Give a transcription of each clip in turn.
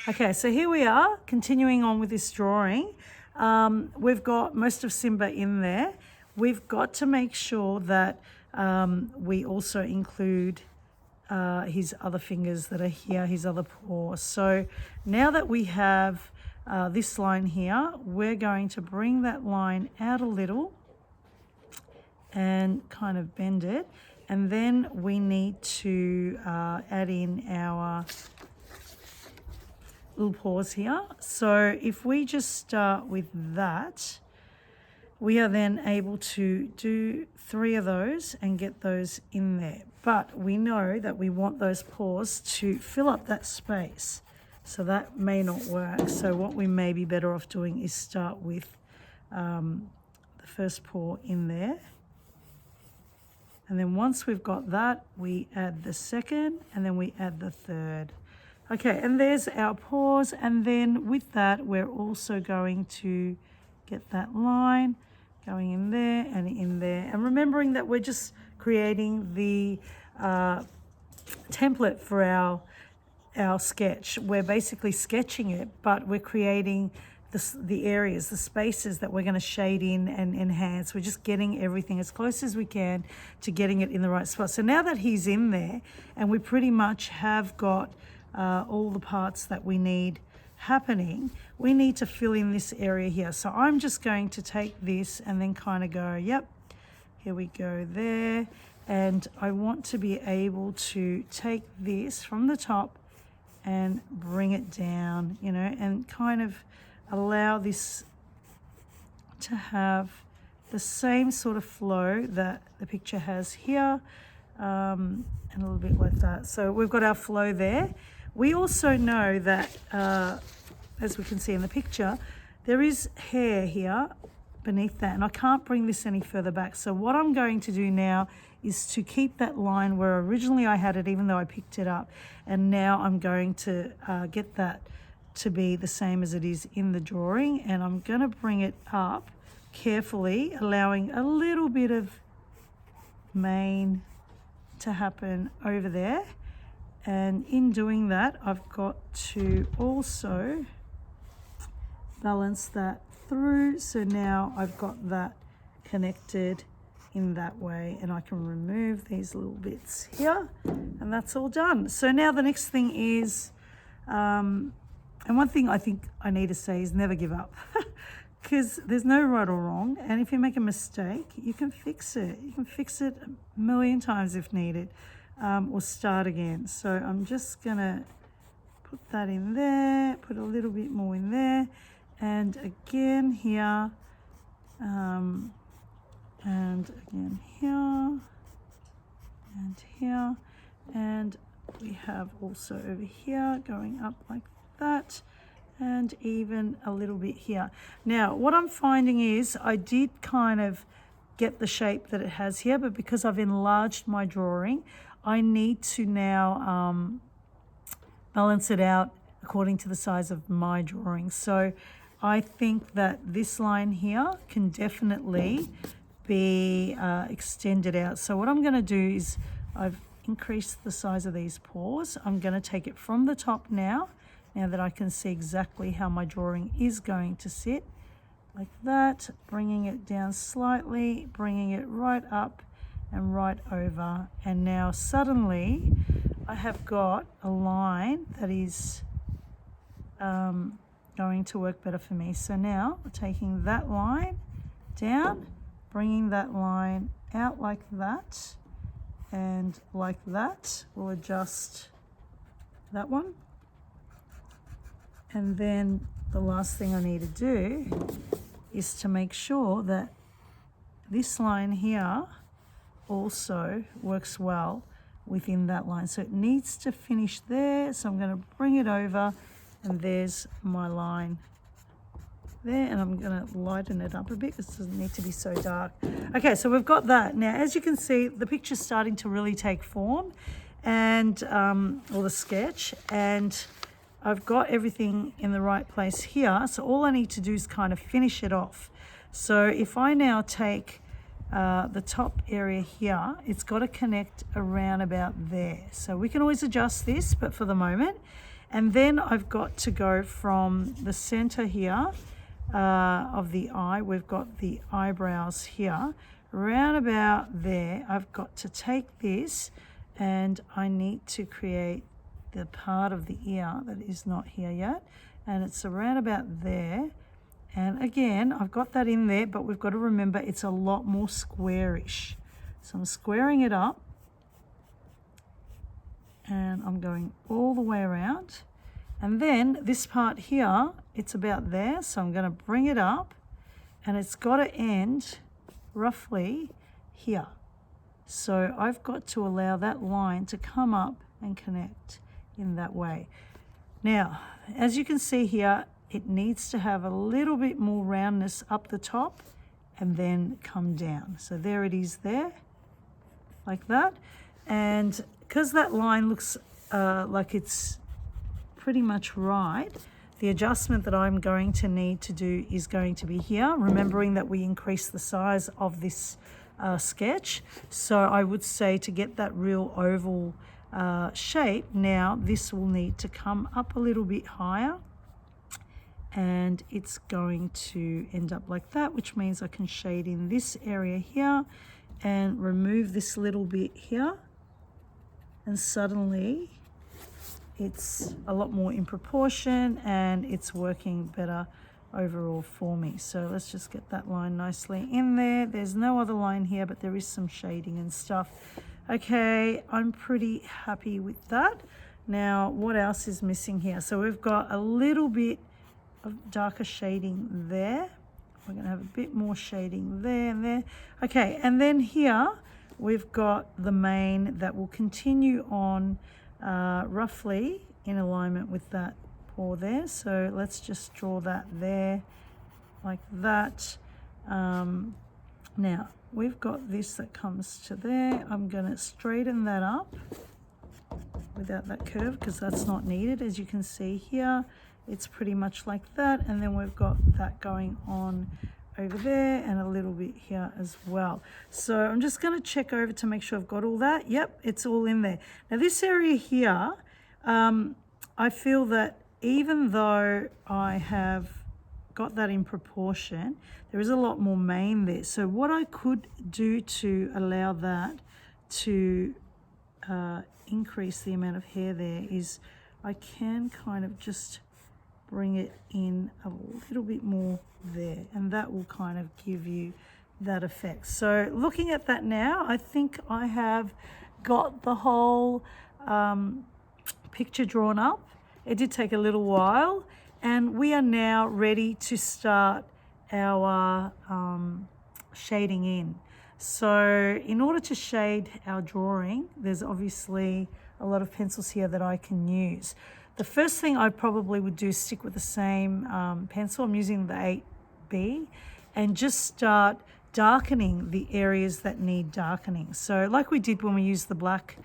Okay, so here we are, continuing on with this drawing. We've got most of Simba in there. We've got to make sure that we also include his other fingers that are here, his other paws. So now that we have this line here, we're going to bring that line out a little and kind of bend it. And then we need to add in our little paws here. So if we just start with that, we are then able to do 3 of those and get those in there. But we know that we want those paws to fill up that space. So that may not work. So what we may be better off doing is start with the first paw in there. And then once we've got that, we add the second and then we add the third. Okay, and there's our paws. And then with that, we're also going to get that line going in there and in there. And remembering that we're just creating the template for our sketch. We're basically sketching it, but we're creating the areas, the spaces that we're going to shade in and enhance. We're just getting everything as close as we can to getting it in the right spot. So now that he's in there and we pretty much have got all the parts that we need happening, we need to fill in this area here. So I'm just going to take this and then kind of go, yep, here we go there. And I want to be able to take this from the top and bring it down, you know, and kind of allow this to have the same sort of flow that the picture has here, and a little bit like that. So we've got our flow there. We also know that, as we can see in the picture, there is hair here beneath that, and I can't bring this any further back. So what I'm going to do now is to keep that line where originally I had it, even though I picked it up, and now I'm going to get that to be the same as it is in the drawing, and I'm going to bring it up carefully, allowing a little bit of mane to happen over there. And in doing that, I've got to also balance that through. So now I've got that connected in that way, and I can remove these little bits here, and that's all done. So now the next thing is, and one thing I think I need to say is never give up, because there's no right or wrong, and if you make a mistake, you can fix it. You can fix it a million times if needed, or start again. So I'm just gonna put that in there, put a little bit more in there, and again here, and again here, and here, and we have also over here going up like that, and even a little bit here. Now what I'm finding is I did kind of get the shape that it has here, but because I've enlarged my drawing, I need to now balance it out according to the size of my drawing. So I think that this line here can definitely be extended out. So what I'm going to do is I've increased the size of these paws. I'm going to take it from the top now that I can see exactly how my drawing is going to sit, like that, bringing it down slightly, bringing it right up and right over, and now suddenly I have got a line that is going to work better for me. So now we're taking that line down, bringing that line out like that, and like that. We'll adjust that one. And then the last thing I need to do is to make sure that this line here also works well within that line. So it needs to finish there. So I'm going to bring it over, and there's my line there, and I'm going to lighten it up a bit. This doesn't need to be so dark. Okay, so we've got that. Now, as you can see, the picture's starting to really take form, and or the sketch, and I've got everything in the right place here. So all I need to do is kind of finish it off. So if I now take the top area here, it's got to connect around about there. So we can always adjust this, but for the moment, And then I've got to go from the center here of the eye, we've got the eyebrows here, around about there. I've got to take this and I need to create the part of the ear that is not here yet, and it's around about there. And again, I've got that in there, but we've got to remember it's a lot more squarish. So I'm squaring it up and I'm going all the way around. And then this part here, it's about there, so I'm going to bring it up and it's got to end roughly here. So I've got to allow that line to come up and connect in that way. Now, as you can see here, it needs to have a little bit more roundness up the top and then come down. So there it is there, like that. And because that line looks like it's pretty much right, the adjustment that I'm going to need to do is going to be here, remembering that we increased the size of this sketch. So I would say to get that real oval shape, now this will need to come up a little bit higher, and it's going to end up like that, which means I can shade in this area here and remove this little bit here, and suddenly it's a lot more in proportion and it's working better overall for me. So let's just get that line nicely in there. There's no other line here, but there is some shading and stuff. Okay, I'm pretty happy with that. Now, what else is missing here? So we've got a little bit of darker shading there. We're going to have a bit more shading there and there. Okay, and then here we've got the mane that will continue on roughly in alignment with that paw there. So let's just draw that there like that. Now we've got this that comes to there. I'm going to straighten that up without that curve because that's not needed. As you can see here, it's pretty much like that, and then we've got that going on over there and a little bit here as well. So I'm just going to check over to make sure I've got all that. Yep, it's all in there. Now this area here, I feel that even though I have got that in proportion, there is a lot more mane there. So what I could do to allow that to increase the amount of hair there is I can kind of just bring it in a little bit more there, and that will kind of give you that effect. So looking at that now, I think I have got the whole picture drawn up. It did take a little while, and we are now ready to start our shading in. So in order to shade our drawing, there's obviously a lot of pencils here that I can use. The first thing I probably would do is stick with the same pencil. I'm using the 8B, and just start darkening the areas that need darkening. So like we did when we used the black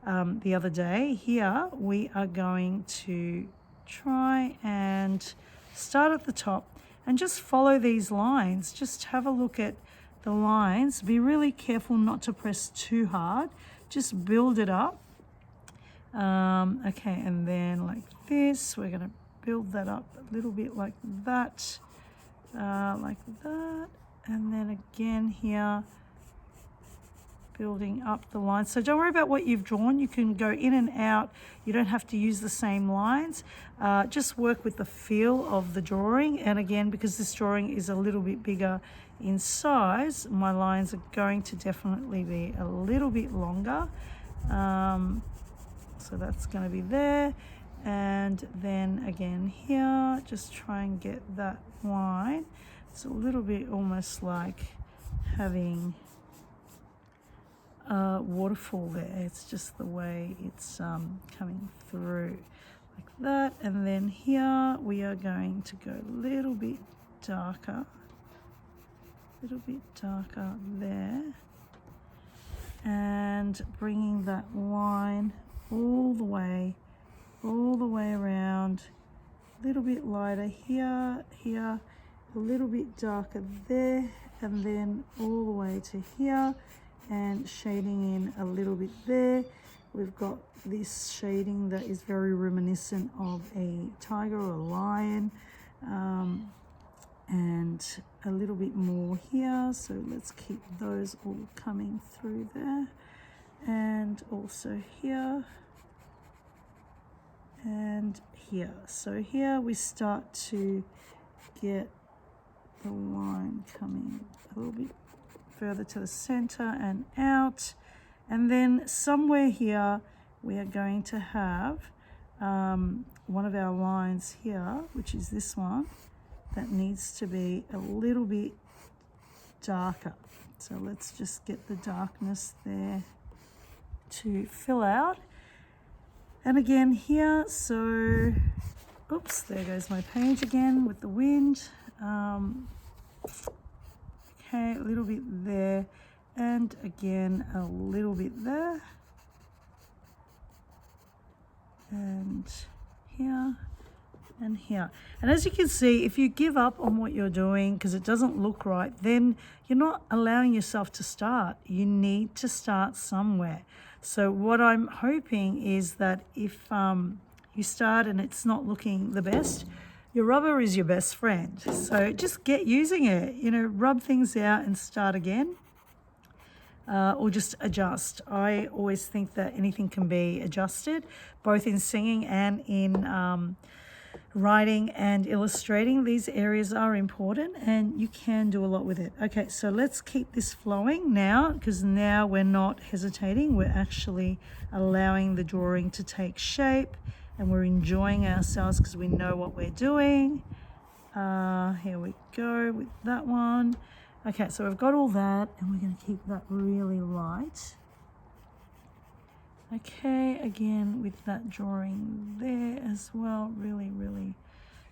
the other day, here we are going to try and start at the top and just follow these lines. Just have a look at the lines. Be really careful not to press too hard. Just build it up. Okay, and then like this, we're going to build that up a little bit like that, and then again here, building up the lines. So don't worry about what you've drawn. You can go in and out. You don't have to use the same lines. Just work with the feel of the drawing. And again, because this drawing is a little bit bigger in size, my lines are going to definitely be a little bit longer. So that's going to be there, and then again here, just try and get that line. It's a little bit almost like having a waterfall there. It's just the way it's coming through like that. And then here we are going to go a little bit darker there, and bringing that line all the way around, a little bit lighter here, a little bit darker there, and then all the way to here, and shading in a little bit there. We've got this shading that is very reminiscent of a tiger or a lion, and a little bit more here. So let's keep those all coming through there, and also here and here. So here we start to get the line coming a little bit further to the center and out. And then somewhere here, we are going to have one of our lines here, which is this one, that needs to be a little bit darker. So let's just get the darkness there to fill out. And again here, so, oops, there goes my page again with the wind. Okay, a little bit there. And again, a little bit there, and here, and here. And as you can see, if you give up on what you're doing because it doesn't look right, then you're not allowing yourself to start. You need to start somewhere. So what I'm hoping is that if you start and it's not looking the best, your rubber is your best friend. So just get using it, you know, rub things out and start again. Or just adjust. I always think that anything can be adjusted, both in singing and in writing and illustrating. These areas are important and you can do a lot with it. Okay, so let's keep this flowing now, because now we're not hesitating. We're actually allowing the drawing to take shape and we're enjoying ourselves because we know what we're doing. Here we go with that one. Okay, so we've got all that and we're going to keep that really light. Okay, again with that drawing there as well, really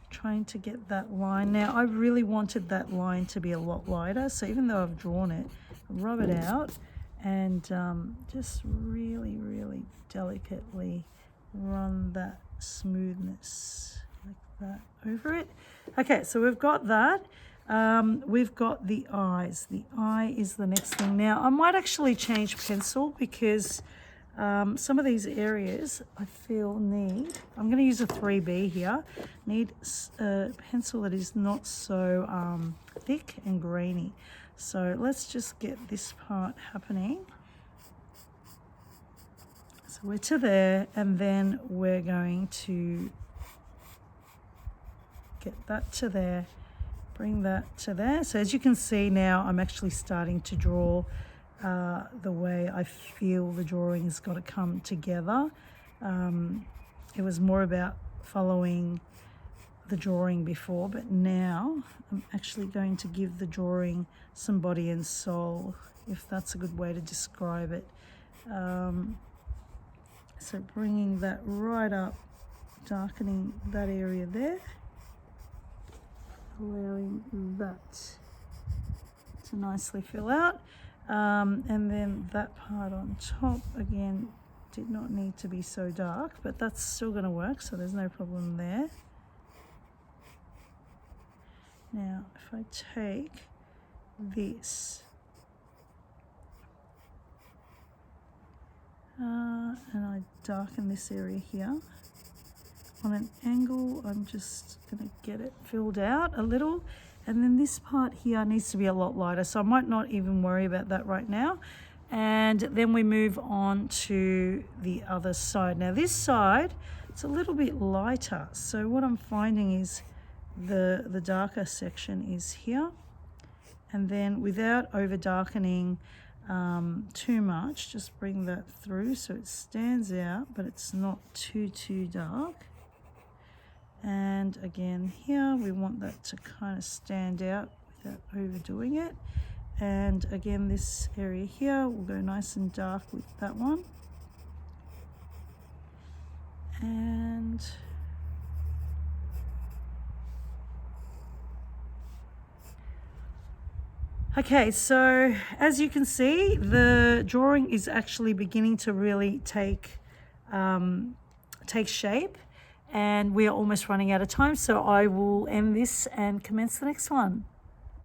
trying to get that line. Now, I really wanted that line to be a lot lighter, so even though I've drawn it, rub it out and just really delicately run that smoothness like that over it. Okay, so we've got that. We've got the eyes. The eye is the next thing. Now, I might actually change pencil because some of these areas I feel need, I'm going to use a 3B here, need a pencil that is not so thick and grainy. So let's just get this part happening. So we're to there, and then we're going to get that to there. Bring that to there. So as you can see now, I'm actually starting to draw the way I feel the drawing's got to come together. It was more about following the drawing before, but now I'm actually going to give the drawing some body and soul, if that's a good way to describe it. So bringing that right up, darkening that area there, allowing that to nicely fill out, and then that part on top again did not need to be so dark, but that's still going to work, so there's no problem there. Now if I take this and I darken this area here on an angle, I'm just going to get it filled out a little, and then this part here needs to be a lot lighter, so I might not even worry about that right now. And then we move on to the other side. Now this side, it's a little bit lighter, so what I'm finding is the darker section is here, and then without over darkening too much, just bring that through so it stands out but it's not too dark. And again here we want that to kind of stand out without overdoing it. And again this area here will go nice and dark with that one. And okay, so as you can see, the drawing is actually beginning to really take shape, and we are almost running out of time, so I will end this and commence the next one.